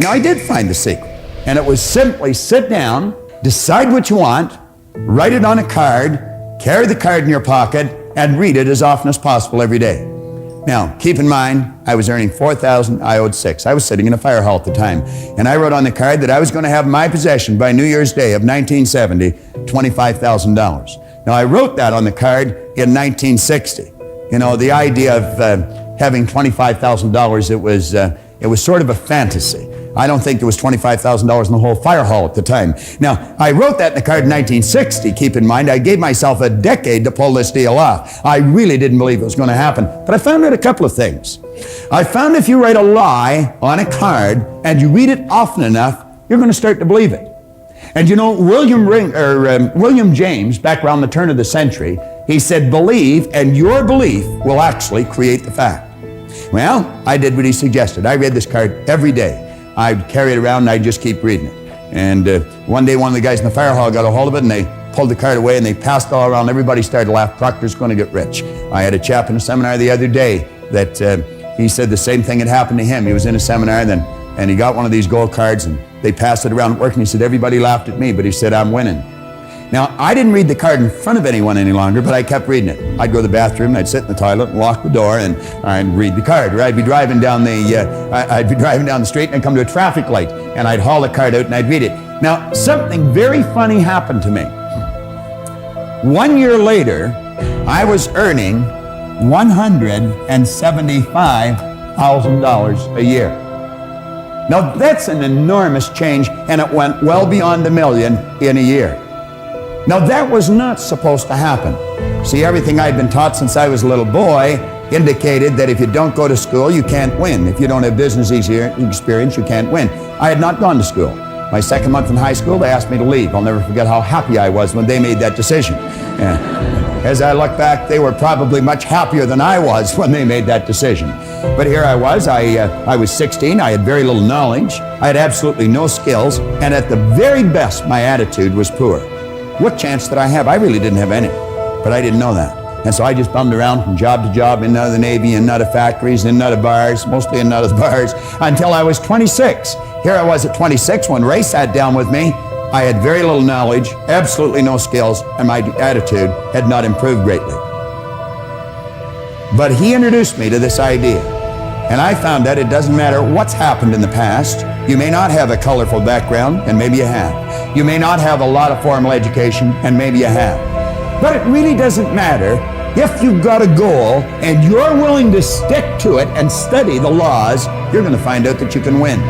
Now, I did find the secret, and it was simply sit down, decide what you want, write it on a card, carry the card in your pocket, and read it as often as possible every day. Now, keep in mind, I was earning $4,000, I owed $6,000. I was sitting in a fire hall at the time, and I wrote on the card that I was going to have in my possession by New Year's Day of 1970, $25,000. Now, I wrote that on the card in 1960. You know, the idea of having $25,000, it was sort of a fantasy. I don't think there was $25,000 in the whole fire hall at the time. Now, I wrote that in the card in 1960. Keep in mind, I gave myself a decade to pull this deal off. I really didn't believe it was going to happen. But I found out a couple of things. I found if you write a lie on a card and you read it often enough, you're going to start to believe it. And you know, William James, back around the turn of the century, he said, believe, and your belief will actually create the fact. Well, I did what he suggested. I read this card every day. I'd carry it around and I'd just keep reading it. And one day, one of the guys in the fire hall got a hold of it, and they pulled the card away and they passed it all around. Everybody started to laugh. Proctor's going to get rich. I had a chap in a seminar the other day that he said the same thing had happened to him. He was in a seminar and he got one of these gold cards, and they passed it around at work, and he said, everybody laughed at me, but he said, I'm winning. Now, I didn't read the card in front of anyone any longer, but I kept reading it. I'd go to the bathroom, and I'd sit in the toilet and lock the door, and I'd read the card. Or I'd be driving down the street, and I'd come to a traffic light, and I'd haul the card out and I'd read it. Now, something very funny happened to me. 1 year later, I was earning $175,000 a year. Now, that's an enormous change, and it went well beyond $1 million in a year. Now, that was not supposed to happen. See, everything I'd been taught since I was a little boy indicated that if you don't go to school, you can't win. If you don't have business experience, you can't win. I had not gone to school. My second month in high school, they asked me to leave. I'll never forget how happy I was when they made that decision. As I look back, they were probably much happier than I was when they made that decision. But here I was, I was 16, I had very little knowledge, I had absolutely no skills, and at the very best, my attitude was poor. What chance did I have? I really didn't have any, but I didn't know that. And so I just bummed around from job to job, in and out of the Navy, in and out of factories, in and out of bars, mostly in and out of the bars, until I was 26. Here I was at 26 when Ray sat down with me. I had very little knowledge, absolutely no skills, and my attitude had not improved greatly. But he introduced me to this idea, and I found that it doesn't matter what's happened in the past. You may not have a colorful background, and maybe you have. You may not have a lot of formal education, and maybe you have. But it really doesn't matter. If you've got a goal and you're willing to stick to it and study the laws, you're going to find out that you can win.